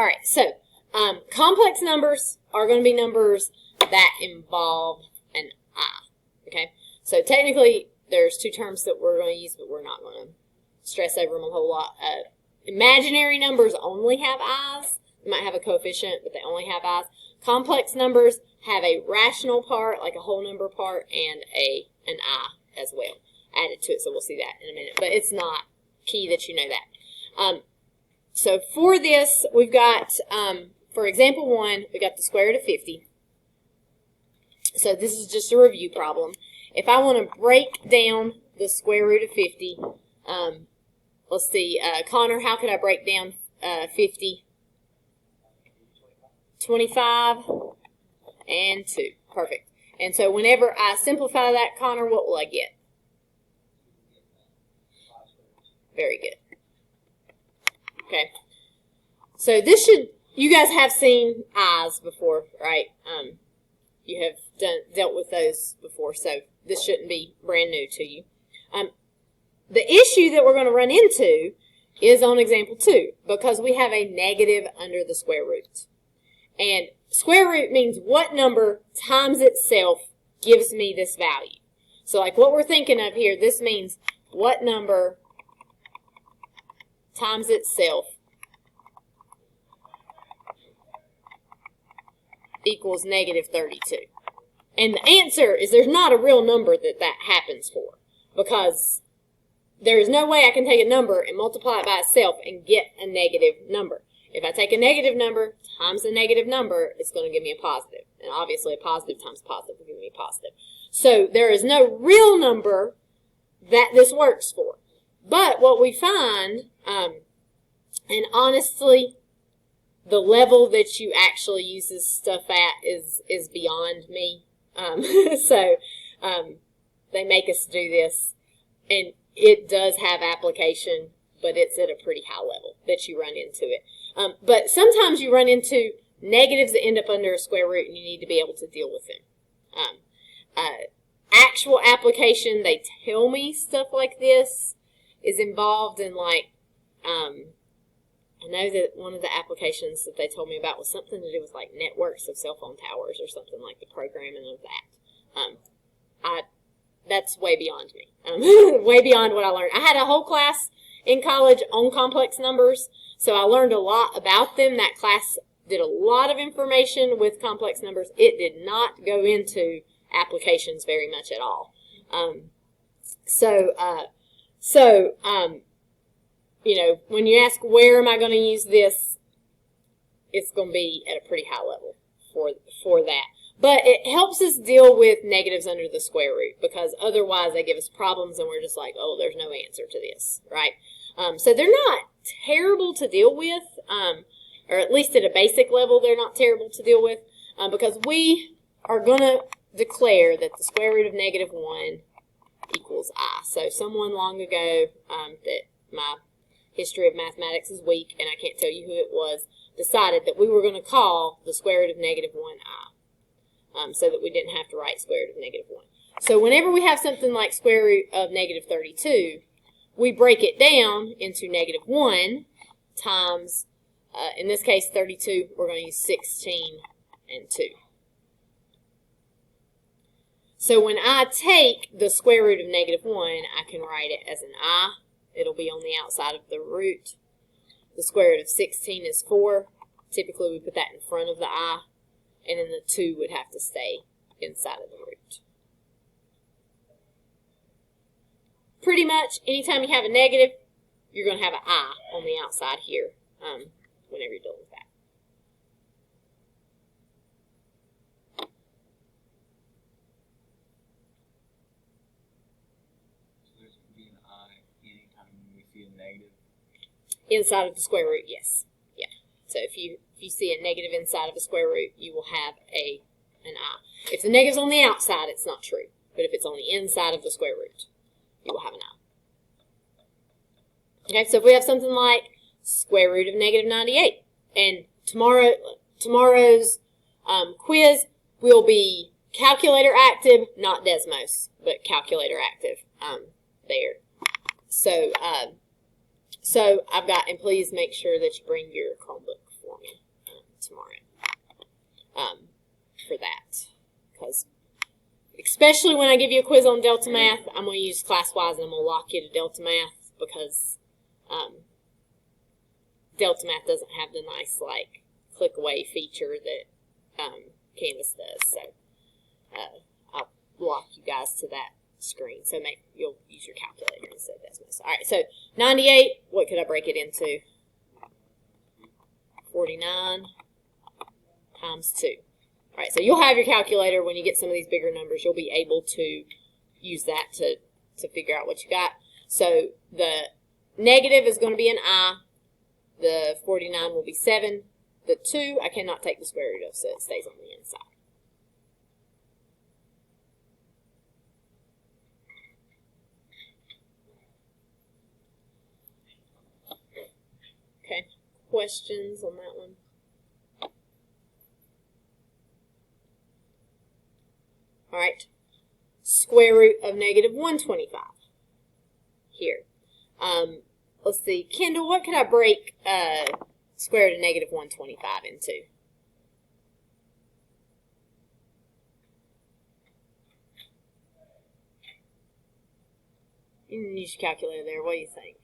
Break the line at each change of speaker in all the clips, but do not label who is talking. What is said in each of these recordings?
All right, so complex numbers are going to be numbers that involve an I. Okay, so technically there's two terms that we're going to use, but we're not going to stress over them a whole lot. Imaginary numbers only have I's. They might have a coefficient, but they only have I's. Complex numbers have a rational part, like a whole number part, and an I as well added to it. So we'll see that in a minute. But it's not key that you know that. So for this, we've got, for example 1, we got the square root of 50. So this is just a review problem. If I want to break down the square root of 50, let's see, Connor, how could I break down 50? 25 and 2. Perfect. And so whenever I simplify that, Connor, what will I get? Very good. Okay. So this should, you guys have seen I's before, right? You have dealt with those before, so this shouldn't be brand new to you. The issue that we're going to run into is on example 2, because we have a negative under the square root. And square root means what number times itself gives me this value. So like what we're thinking of here, this means what number times itself equals negative 32. And the answer is there's not a real number that happens for, because there is no way I can take a number and multiply it by itself and get a negative number. If I take a negative number times a negative number, it's going to give me a positive. And obviously a positive times positive will give me a positive. So there is no real number that this works for. But what we find, and honestly, the level that you actually use this stuff at is beyond me. So they make us do this, and it does have application, but it's at a pretty high level that you run into it. But sometimes you run into negatives that end up under a square root, and you need to be able to deal with them. Actual application, they tell me stuff like this is involved in, like, I know that one of the applications that they told me about was something to do with, like, networks of cell phone towers or something, like the programming of that. That's way beyond me. Way beyond what I learned. I had a whole class in college on complex numbers, so I learned a lot about them. That class did a lot of information with complex numbers. It did not go into applications very much at all. You know, when you ask where am I going to use this, it's going to be at a pretty high level for that. But it helps us deal with negatives under the square root, because otherwise they give us problems and we're just like, oh, there's no answer to this, right? So they're not terrible to deal with, or at least at a basic level they're not terrible to deal with, because we are going to declare that the square root of negative 1 equals I. So someone long ago, that my history of mathematics is weak and I can't tell you who it was, decided that we were going to call the square root of negative 1 I, so that we didn't have to write square root of negative 1. So whenever we have something like square root of negative 32, we break it down into negative 1 times, in this case 32, we're going to use 16 and 2. So when I take the square root of negative 1, I can write it as an I. It'll be on the outside of the root. The square root of 16 is 4. Typically we put that in front of the I, and then the 2 would have to stay inside of the root. Pretty much anytime you have a negative, you're going to have an I on the outside here whenever you're dealing with that. Inside of the square root, yes. Yeah. So if you see a negative inside of a square root, you will have an I. If the negative's on the outside, it's not true. But if it's on the inside of the square root, you will have an I. Okay, so if we have something like square root of negative 98, and tomorrow's quiz will be calculator active, not Desmos, but calculator active there. So I've got, and please make sure that you bring your Chromebook for me. tomorrow for that. Because especially when I give you a quiz on Delta Math, I'm going to use class-wise and I'm going to lock you to Delta Math because Delta Math doesn't have the nice, like, click-away feature that Canvas does. So I'll lock you guys to that screen. So you'll use your calculator instead of Desmos. All right, so 98, what could I break it into? 49 times 2. All right, so you'll have your calculator. When you get some of these bigger numbers, you'll be able to use that to figure out what you got. So the negative is going to be an I. The 49 will be 7. The 2, I cannot take the square root of, so it stays on the inside. Okay, questions on that one? All right, square root of negative 125 here. Let's see, Kendall, what could I break square root of negative 125 into? You can use your calculator there. What do you think?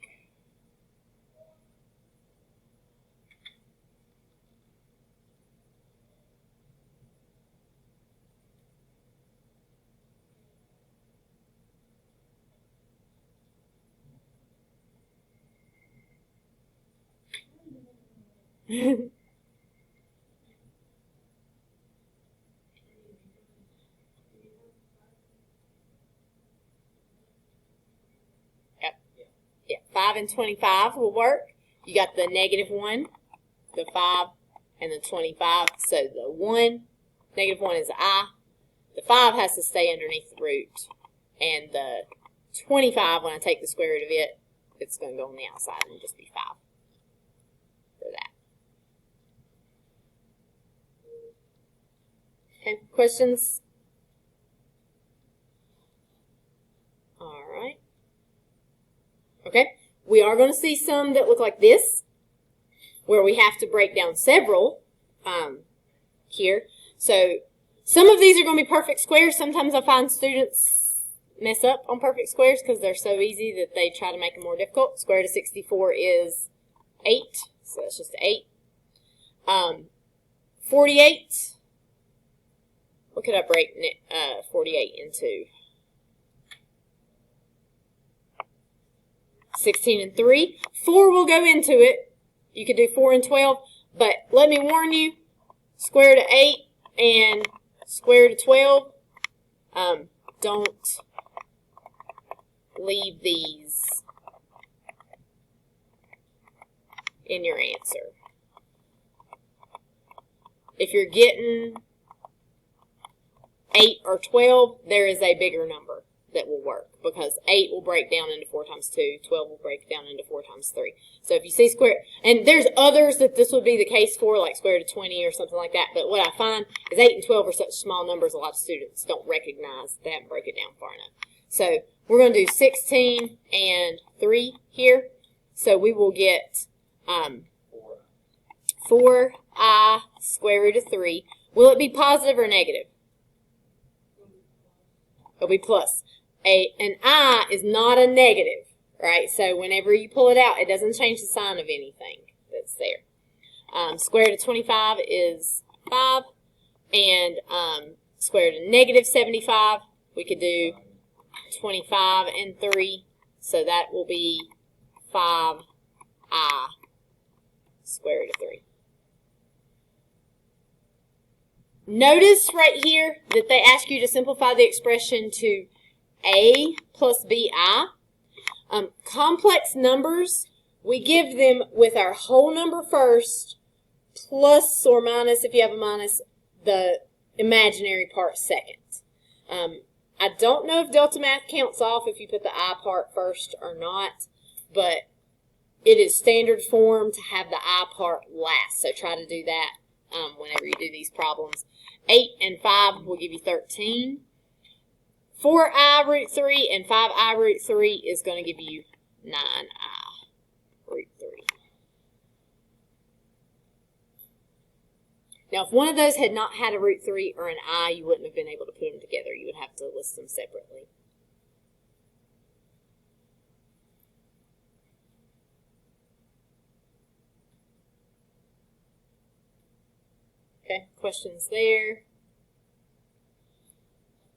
Yep. Yeah, 5 and 25 will work. You got the negative 1, the 5, and the 25. So the 1, negative 1 is I. The 5 has to stay underneath the root. And the 25, when I take the square root of it, it's going to go on the outside and just be 5 for that. Okay, questions? All right. Okay, we are going to see some that look like this, where we have to break down several here. So some of these are going to be perfect squares. Sometimes I find students mess up on perfect squares because they're so easy that they try to make them more difficult. Square root of 64 is 8, so that's just 8. 48. What could I break 48 into? 16 and 3. 4 will go into it. You could do 4 and 12, but let me warn you, square root of 8 and square root of 12, don't leave these in your answer. If you're getting 8 or 12, there is a bigger number that will work because 8 will break down into 4 times 2, 12 will break down into 4 times 3. So if you see square, and there's others that this would be the case for, like square root of 20 or something like that, but what I find is 8 and 12 are such small numbers, a lot of students don't recognize, they haven't broken it down far enough. So we're going to do 16 and 3 here. So we will get 4i square root of 3. Will it be positive or negative? It'll be plus. An I is not a negative, right? So whenever you pull it out, it doesn't change the sign of anything that's there. Square root of 25 is 5. And square root of negative 75, we could do 25 and 3. So that will be 5i square root of 3. Notice right here that they ask you to simplify the expression to a plus bi. Complex numbers, we give them with our whole number first, plus or minus, if you have a minus, the imaginary part second. I don't know if Delta Math counts off if you put the I part first or not, but it is standard form to have the I part last, so try to do that whenever you do these problems. 8 and 5 will give you 13. 4i root 3 and 5i root 3 is going to give you 9i root 3. Now, if one of those had not had a root 3 or an I, you wouldn't have been able to put them together. You would have to list them separately. Okay, questions there?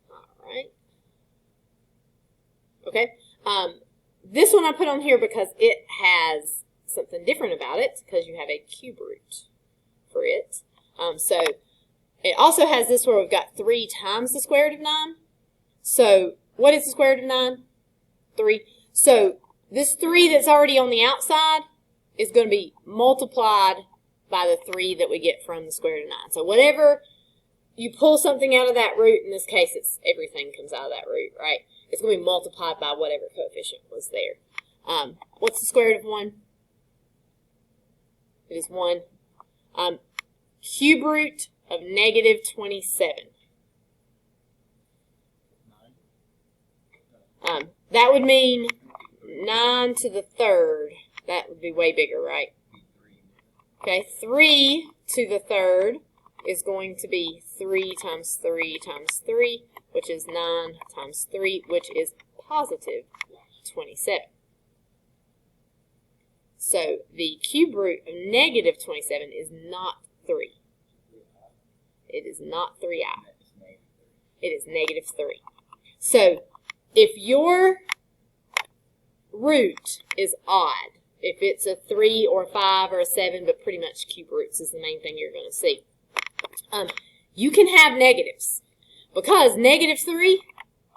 All right. Okay. This one I put on here because it has something different about it, because you have a cube root for it. So it also has this where we've got 3 times the square root of 9. So what is the square root of 9? 3. So this 3 that's already on the outside is going to be multiplied by the 3 that we get from the square root of 9. So whatever you pull something out of that root, in this case it's everything comes out of that root, right? It's going to be multiplied by whatever coefficient was there. What's the square root of 1? It is 1. Cube root of negative 27. That would mean 9 to the third. That would be way bigger, right? Okay, 3 to the third is going to be 3 times 3 times 3, which is 9 times 3, which is positive 27. So the cube root of negative 27 is not 3. It is not 3i. It is negative 3. So if your root is odd, if it's a 3 or a 5 or a 7, but pretty much cube roots is the main thing you're going to see, you can have negatives. Because negative 3,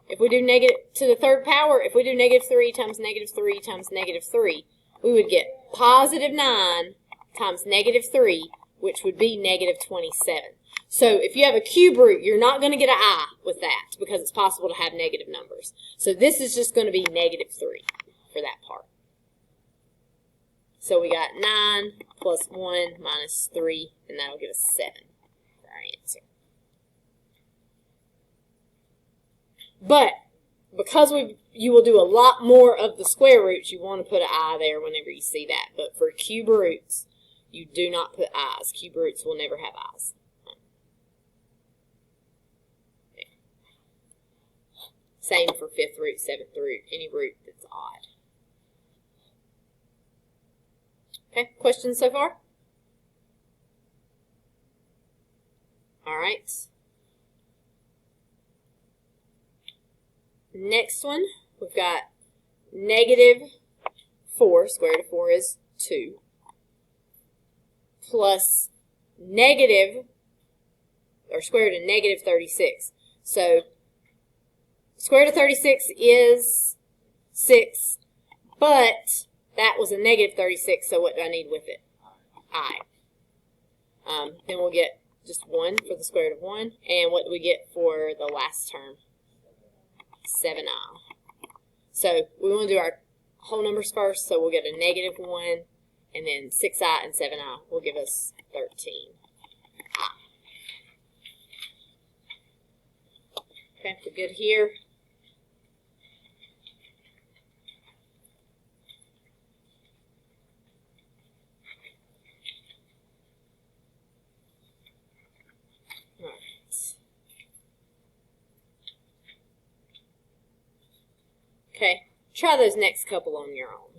if we do negative to the third power, if we do negative 3 times negative 3 times negative 3, we would get positive 9 times negative 3, which would be negative 27. So if you have a cube root, you're not going to get an I with that because it's possible to have negative numbers. So this is just going to be negative 3 for that part. So we got 9 plus 1 minus 3, and that'll give us 7 for our answer. But because you will do a lot more of the square roots, you want to put an I there whenever you see that. But for cube roots, you do not put I's. Cube roots will never have I's. Same for 5th root, 7th root, any root that's odd. Okay, questions so far? All right. Next one, we've got negative 4, square root of 4 is 2, plus negative, or square root of negative 36. So square root of 36 is 6, but that was a negative 36, so what do I need with it? I. Then we'll get just 1 for the square root of 1, and what do we get for the last term? 7i. So we want to do our whole numbers first, so we'll get a negative 1, and then 6i and 7i will give us 13i. Okay, we're good here. Okay, try those next couple on your own.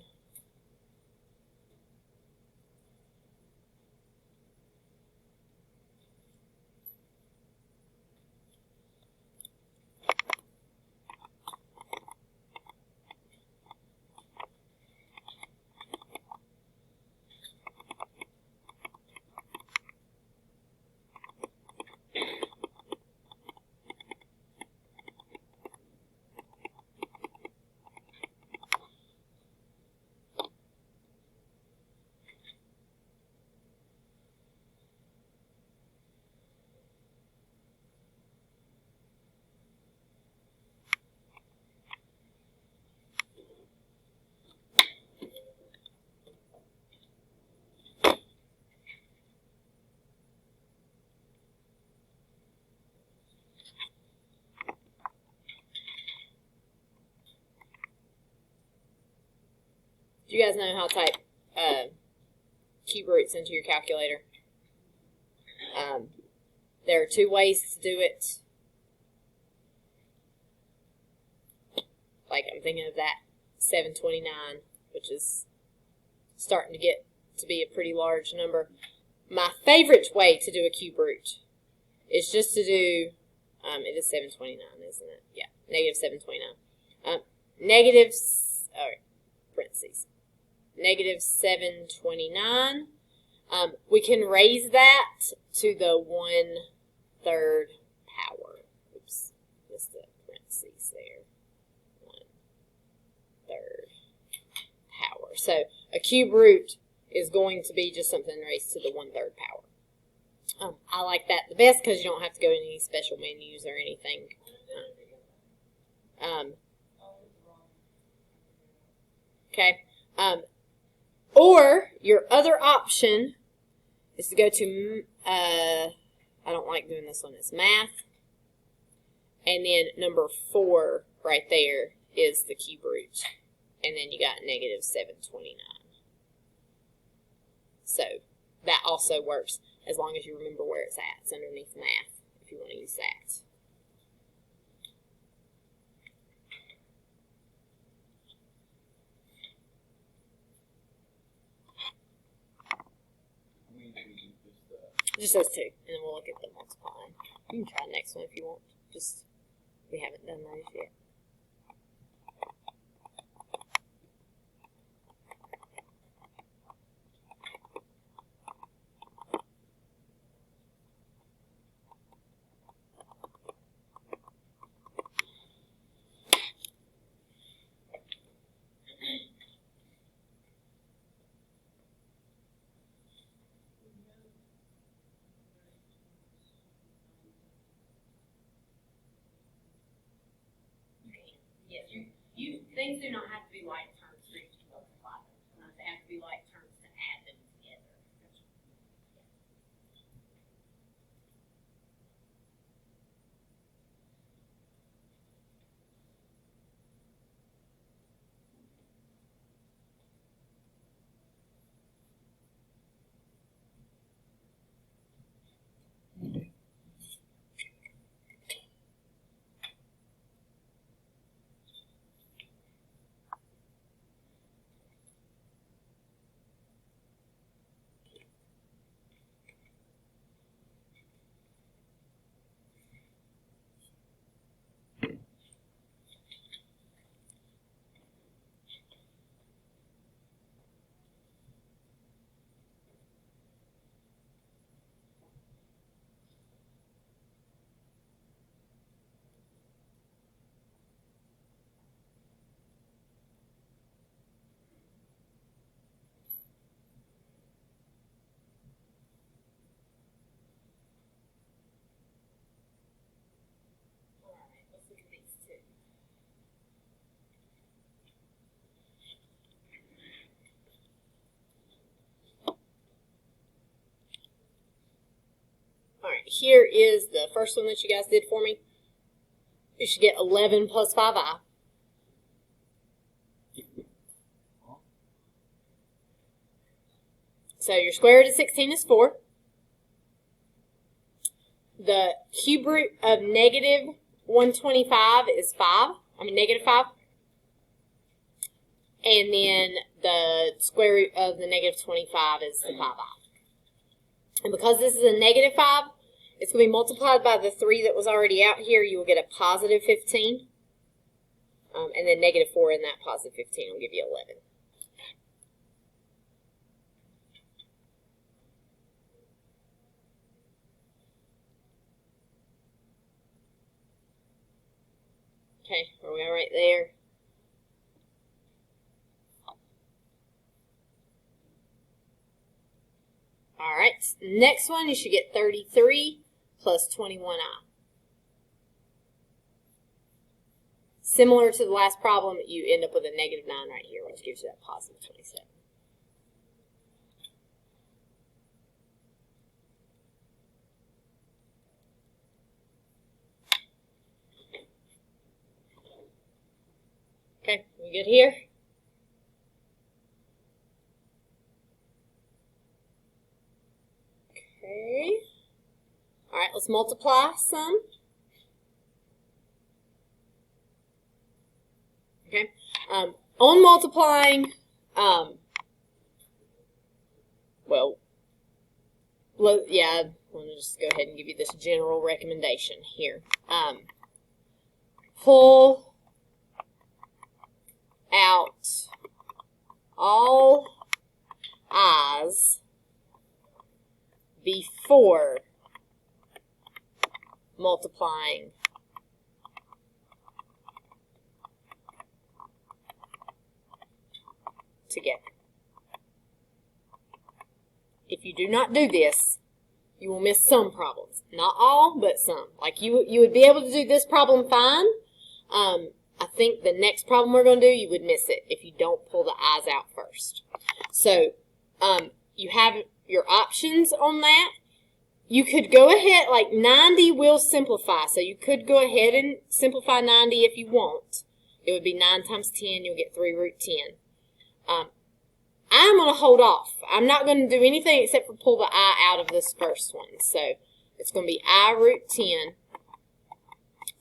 Do you guys know how to type cube roots into your calculator? There are two ways to do it. Like I'm thinking of that 729, which is starting to get to be a pretty large number. My favorite way to do a cube root is just to do, it is 729, isn't it? Yeah, negative 729. Parentheses. Negative 729. We can raise that to the 1/3 power. Oops, just the parentheses there. 1/3 power. So a cube root is going to be just something raised to the 1/3 power. I like that the best because you don't have to go to any special menus or anything. Okay. Or your other option is to go to, I don't like doing this one, it's math. And then number 4 right there is the cube root. And then you got negative 729. So that also works as long as you remember where it's at. It's underneath math if you want to use that. Just those two, and then we'll look at the multiplying. You can try the next one if you want. Just, we haven't done those yet. Yes, things do not have to be like terms for you to multiply them. They have to be like terms to add them together. Alright, here is the first one that you guys did for me. You should get 11 plus 5i. So your square root of 16 is 4. The cube root of negative 125 is 5. Negative 5. And then the square root of the negative 25 is the 5i. And because this is a negative 5, it's going to be multiplied by the 3 that was already out here. You will get a positive 15. And then negative 4 in that positive 15 will give you 11. Okay, are we all right there? All right, next one, you should get 33 plus 21i. Similar to the last problem, you end up with a negative 9 right here, which gives you that positive 27. Okay, we good here? Okay. All right, let's multiply some. Okay. On multiplying, well, yeah, I'm going to just go ahead and give you this general recommendation here. Pull out all i's before multiplying together. If you do not do this, you will miss some problems. Not all, but some. Like you would be able to do this problem fine. I think the next problem we're going to do, you would miss it if you don't pull the i's out first. So you have your options on that. You could go ahead, like 90 will simplify. So you could go ahead and simplify 90 if you want. It would be 9 times 10, you'll get 3 root 10. I'm going to hold off. I'm not going to do anything except for pull the I out of this first one. So it's going to be I root 10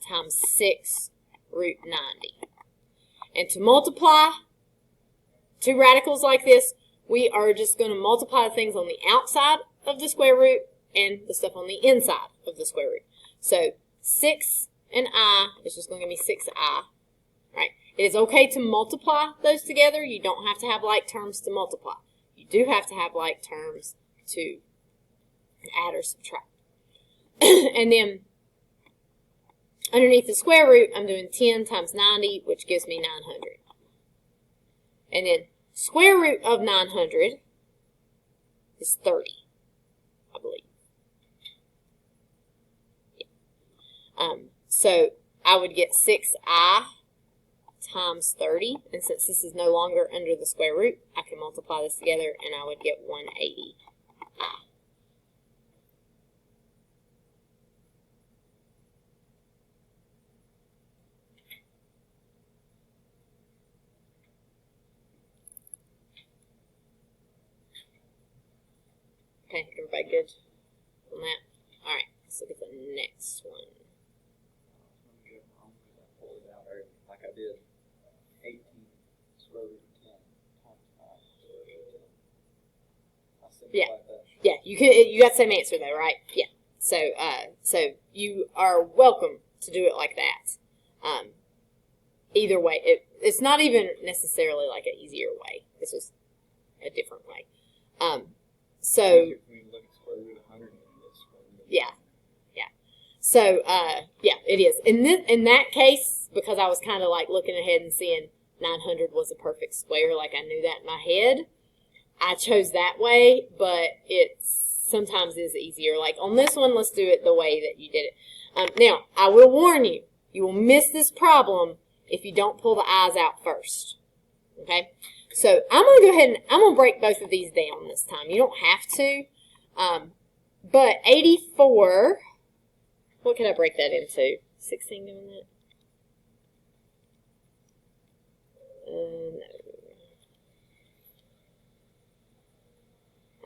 times 6 root 90. And to multiply two radicals like this, we are just going to multiply the things on the outside of the square root and the stuff on the inside of the square root. So 6 and I is just going to give me 6I. Right? It is okay to multiply those together. You don't have to have like terms to multiply. You do have to have like terms to add or subtract. And then underneath the square root, I'm doing 10 times 90, which gives me 900. And then square root of 900 is 30, I believe. Yeah. So I would get 6I times 30, and since this is no longer under the square root, I can multiply this together and I would get 180I. Okay, everybody good on that? Alright, let's look at the next one.
Like I did 18 square root of 10 times 5 square root of 10. I simplified that.
Yeah, you got the same answer though, right? Yeah. So you are welcome to do it like that. Either way, it's not even necessarily like an easier way. It's just a different way. So yeah. So yeah, it is. In that case, because I was kind of like looking ahead and seeing 900 was a perfect square, like I knew that in my head, I chose that way. But it sometimes is easier. Like on this one, let's do it the way that you did it. Now, I will warn you, you will miss this problem if you don't pull the i's out first. Okay. So I'm going to go ahead and I'm going to break both of these down this time. You don't have to. But 84, what can I break that into? 16 doing that? No.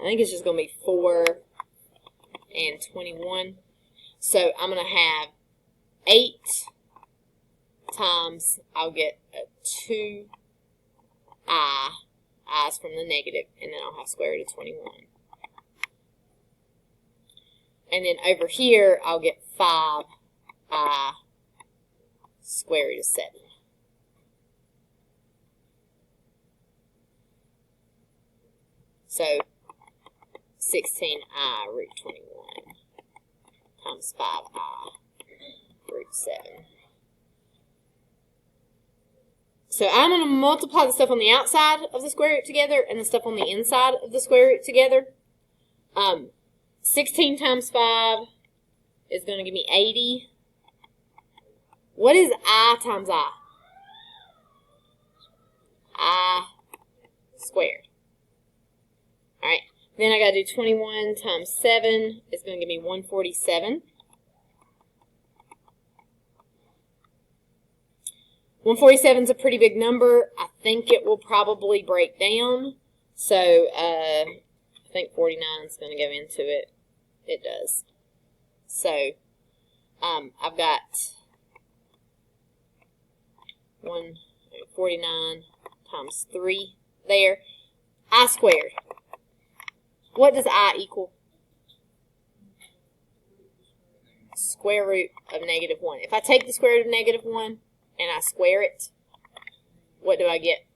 I think it's just going to be 4 and 21. So I'm going to have 8 times, I'll get a 2i, i's from the negative, and then I'll have square root of 21. And then over here, I'll get 5i square root of 7. So 16i root 21 times 5i root 7. So I'm going to multiply the stuff on the outside of the square root together and the stuff on the inside of the square root together. 16 times 5 is going to give me 80. What is I times I? I squared. Alright, then I got to do 21 times 7 is going to give me 147. 147 is a pretty big number. I think it will probably break down. So I think 49 is going to go into it. It does. So I've got 149 times 3 there. I squared. What does I equal? Square root of negative 1. If I take the square root of negative 1 and I square it, what do I get?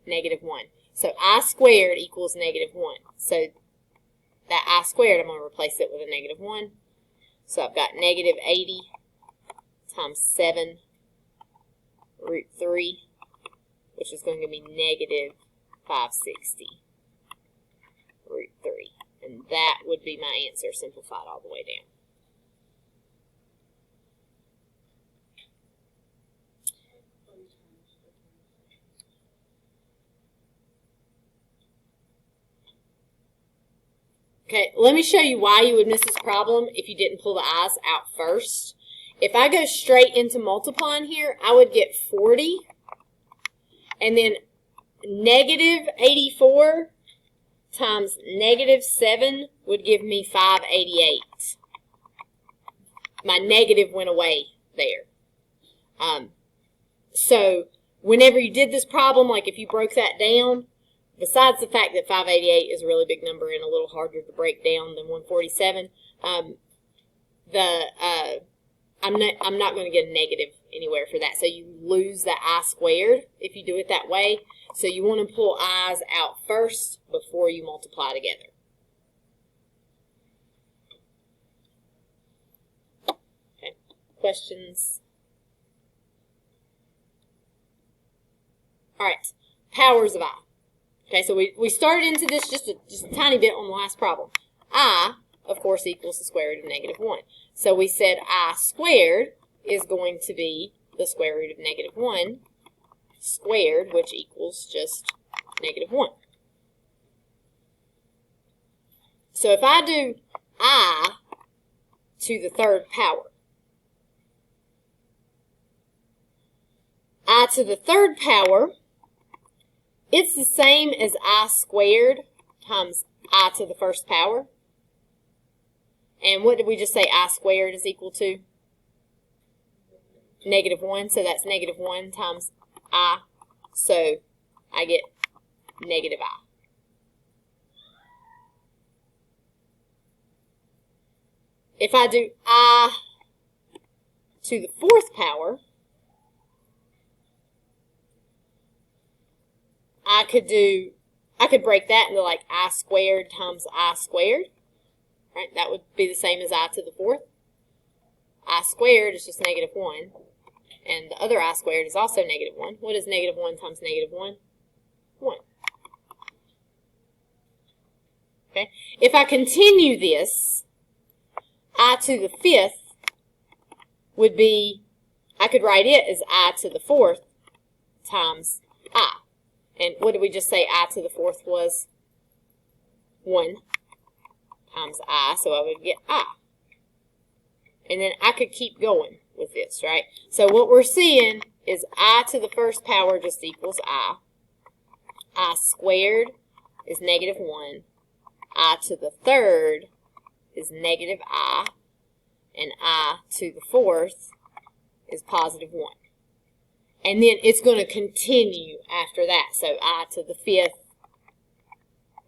Negative 1. So I squared equals negative 1. So that I squared, I'm going to replace it with a negative 1. So I've got negative 80 times 7 root 3, which is going to give me negative 560 root 3. And that would be my answer simplified all the way down. Okay, let me show you why you would miss this problem if you didn't pull the i's out first. If I go straight into multiplying here, I would get 40, and then negative 84 times negative 7 would give me 588. My negative went away there. So whenever you did this problem, like if you broke that down, besides the fact that 588 is a really big number and a little harder to break down than 147, I'm not going to get a negative anywhere for that. So you lose the I squared if you do it that way. So you want to pull i's out first before you multiply together. Okay, questions? All right, powers of I. Okay, so we started into this just a tiny bit on the last problem. I, of course, equals the square root of negative 1. So we said I squared is going to be the square root of negative 1 squared, which equals just negative 1. So if I do I to the third power, I to the third power, it's the same as I squared times I to the first power. And what did we just say I squared is equal to? Negative 1. So that's negative 1 times I. So I get negative I. If I do I to the fourth power, I could break that into like I squared times I squared. Right? That would be the same as I to the fourth. I squared is just negative 1. And the other I squared is also negative 1. What is negative 1 times negative 1? 1. Okay. If I continue this, I to the fifth would be, I could write it as I to the fourth times I. And what did we just say I to the fourth was? 1 times I, so I would get I. And then I could keep going with this, right? So what we're seeing is I to the first power just equals I. I squared is negative 1. I to the third is negative I. And I to the fourth is positive 1. And then it's going to continue after that. So I to the fifth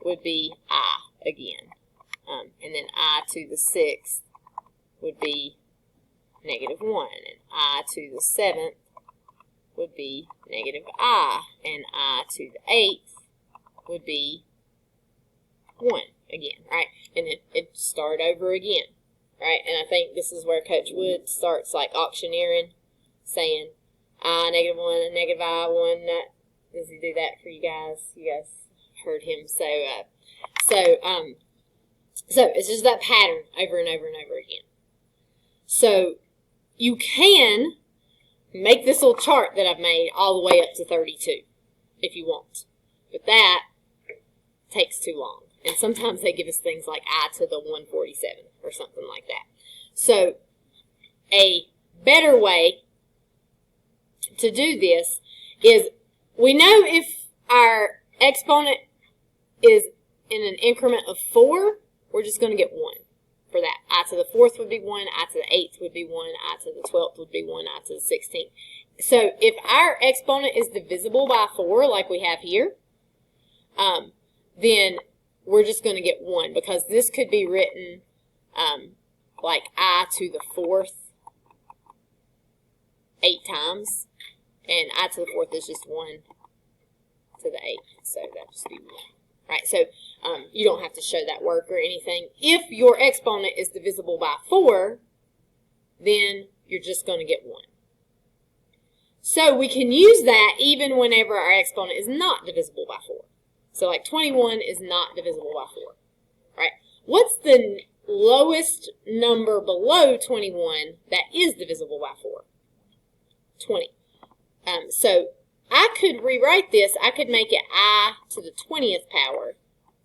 would be I again. And then I to the sixth would be negative 1. And I to the seventh would be negative I. And I to the eighth would be 1 again, right? And then it start over again, right? And I think this is where Coach Wood starts like auctioneering, saying I, negative 1, negative I, 1. Does he do that for you guys? You guys heard him. So it's just that pattern over and over and over again. So you can make this little chart that I've made all the way up to 32 if you want. But that takes too long. And sometimes they give us things like I to the 147 or something like that. So a better way to do this is, we know if our exponent is in an increment of 4, we're just going to get 1. for that. I to the 4th would be 1, I to the 8th would be 1, I to the 12th would be 1, I to the 16th. So if our exponent is divisible by 4, like we have here, then we're just going to get 1, because this could be written like I to the 4th 8 times, and I to the 4th is just 1 to the 8th, so that just be 1. Right, so you don't have to show that work or anything. If your exponent is divisible by 4, then you're just going to get 1. So we can use that even whenever our exponent is not divisible by 4. So like 21 is not divisible by 4. Right? What's the lowest number below 21 that is divisible by 4? 20. So I could rewrite this. I could make it I to the 20th power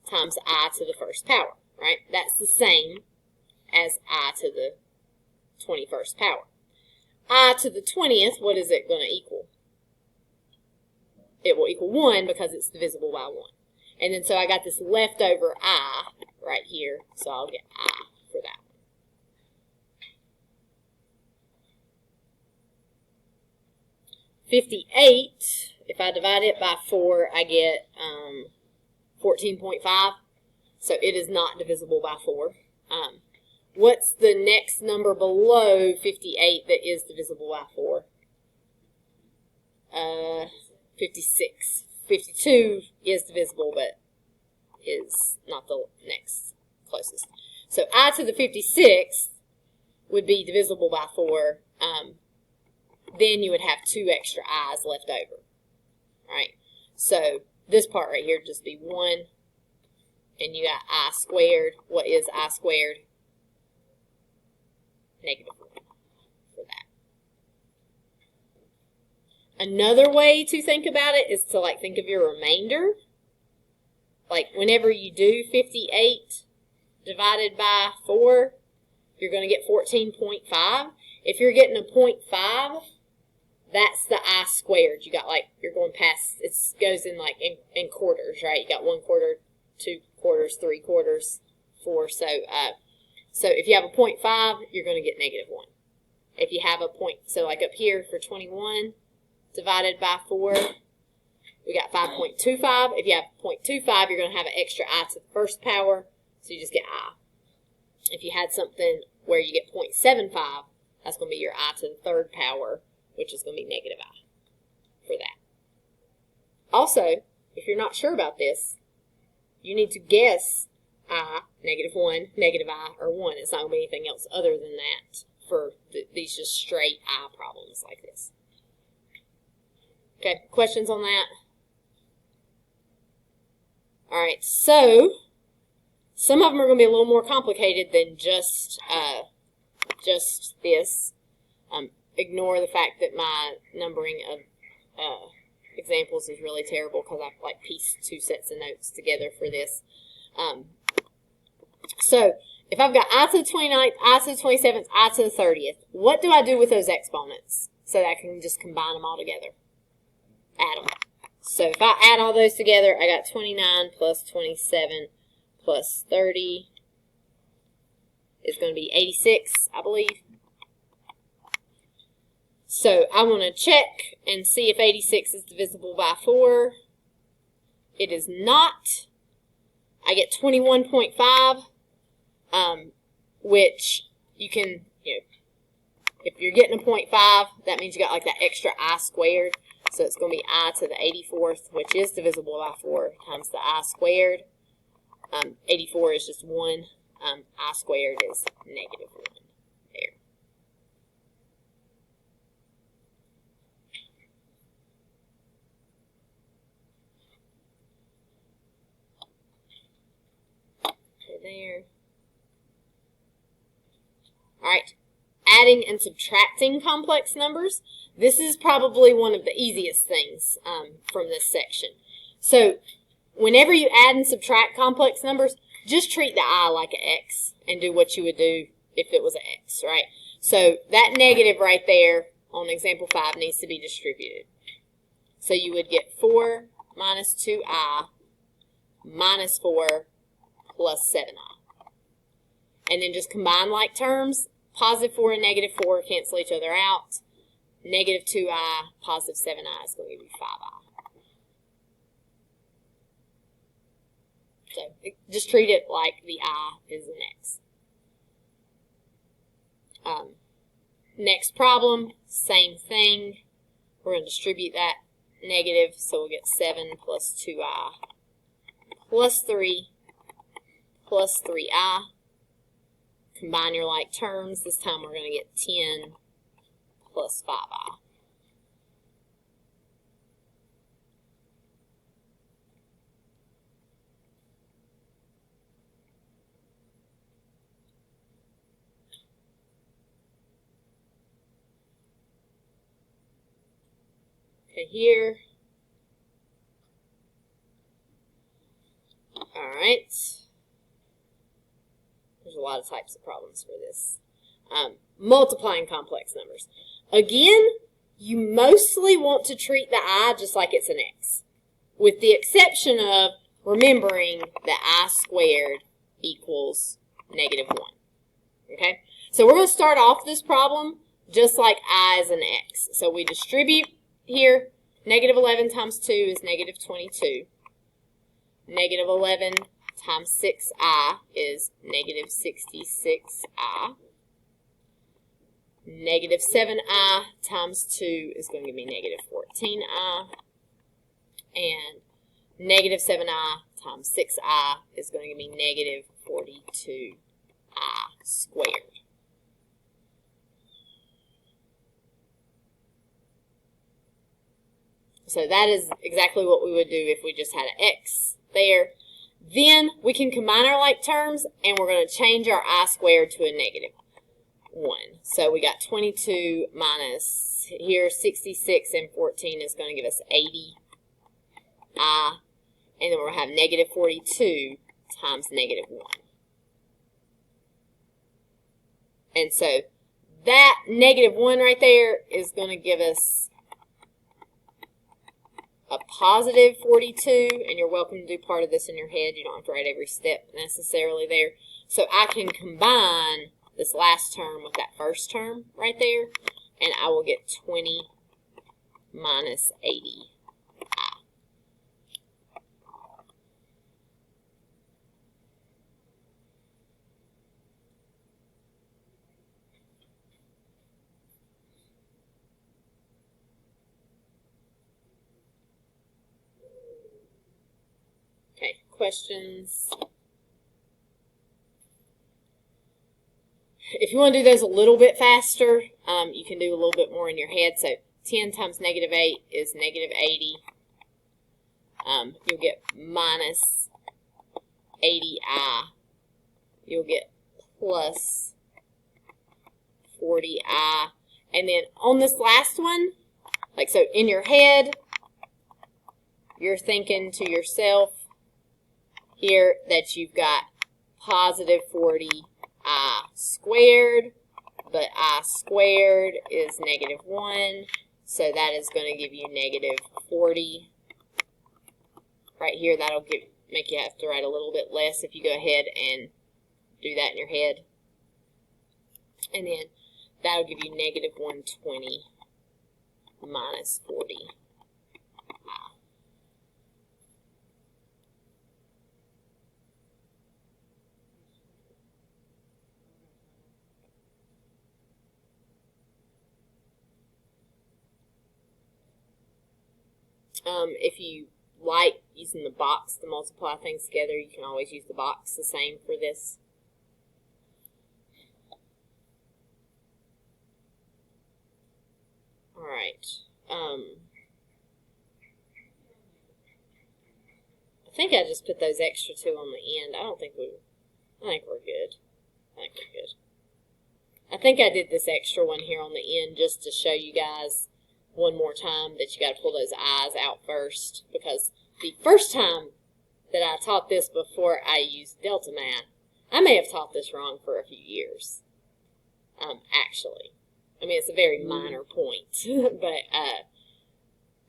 times I to the 1st power, right? That's the same as I to the 21st power. I to the 20th, what is it going to equal? It will equal 1 because it's divisible by 1. And then so I got this leftover I right here, so I'll get I for that. 58, if I divide it by 4, I get 14.5. So it is not divisible by 4. What's the next number below 58 that is divisible by 4? 56. 52 is divisible, but is not the next closest. So I to the 56th would be divisible by 4. Then you would have 2 extra i's left over, right? So this part right here would just be 1, and you got I squared. What is I squared? Negative 1 for that. Another way to think about it is to like think of your remainder. Like whenever you do 58 divided by 4, you're going to get 14.5. If you're getting a 0.5, that's the I squared. You got like, you're going past, it goes in like in quarters, right? You got 1 quarter, 2 quarters, 3 quarters, 4. So if you have a 0.5, you're going to get negative 1. If you have a point, so like up here for 21 divided by 4, we got 5.25. If you have 0.25, you're going to have an extra I to the 1st power, so you just get I. If you had something where you get 0.75, that's going to be your I to the 3rd power, which is going to be negative I for that. Also, if you're not sure about this, you need to guess I, negative 1, negative I, or 1. It's not going to be anything else other than that for these just straight I problems like this. Okay, questions on that? All right, so some of them are going to be a little more complicated than just this. Ignore the fact that my numbering of examples is really terrible because I've like pieced 2 sets of notes together for this. So if I've got I to the 29th, I to the 27th, I to the 30th, what do I do with those exponents so that I can just combine them all together? Add them. So if I add all those together, I got 29 plus 27 plus 30 is going to be 86, I believe. So I want to check and see if 86 is divisible by 4. It is not. I get 21.5, which you can, if you're getting a 0.5, that means you got like that extra I squared. So it's going to be I to the 84th, which is divisible by 4, times the I squared. 84 is just 1. I squared is negative 1. There. There. All right, adding and subtracting complex numbers. This is probably one of the easiest things from this section. So whenever you add and subtract complex numbers, just treat the I like an X and do what you would do if it was an X, right? So that negative right there on example 5 needs to be distributed. So you would get 4 minus 2I minus 4 plus 7I. and then just combine like terms. Positive 4 and negative 4 cancel each other out. Negative 2i, positive 7i is going to give you 5i. So just treat it like the I is an X. Next problem, same thing. We're going to distribute that negative, so we'll get 7 plus 2i plus 3 plus 3i. Combine your like terms. This time we're going to get 10 plus 5i. Okay, here. All right. There's a lot of types of problems for this. Multiplying complex numbers. Again, you mostly want to treat the I just like it's an X, with the exception of remembering that I squared equals negative 1. Okay? So we're going to start off this problem just like I is an X. So we distribute here. Negative 11 times 2 is negative 22. Negative 11 times 6i is negative 66i. Negative 7i times 2 is going to give me negative 14i. And negative 7i times 6i is going to give me negative 42i squared. So that is exactly what we would do if we just had an X there. Then we can combine our like terms, and we're going to change our I squared to a negative 1. So we got 22 minus, here 66 and 14 is going to give us 80i. And then we'll have negative 42 times negative 1. And so that negative 1 right there is going to give us a positive 42, and you're welcome to do part of this in your head. You don't have to write every step necessarily there. So I can combine this last term with that first term right there, and I will get 20 minus 80i. Okay, questions? If you want to do those a little bit faster, you can do a little bit more in your head. So 10 times negative 8 is negative 80. You'll get minus 80i. You'll get plus 40i. And then on this last one, like so in your head, you're thinking to yourself here that you've got positive 40i squared, but I squared is negative 1, so that is going to give you negative 40. Right here, that'll make you have to write a little bit less if you go ahead and do that in your head. And then that'll give you negative 120 minus 40. If you like using the box to multiply things together, you can always use the box the same for this. Alright. I think I just put those extra 2 on the end. I think we're good. I think I did this extra one here on the end just to show you guys one more time that you got to pull those I's out first, because the first time that I taught this before I used Delta Math, I may have taught this wrong for a few years, actually. I mean, it's a very minor point, but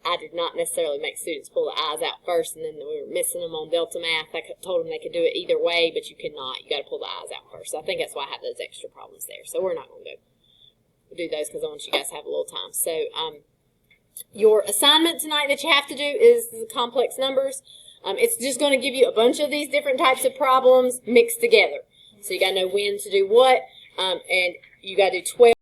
I did not necessarily make students pull the I's out first, and then we were missing them on Delta Math. I told them they could do it either way, but you cannot. You got to pull the I's out first. So I think that's why I have those extra problems there. So we're not going to do those because I want you guys to have a little time. So your assignment tonight that you have to do is the complex numbers. It's just going to give you a bunch of these different types of problems mixed together. So you got to know when to do what, and you got to do 12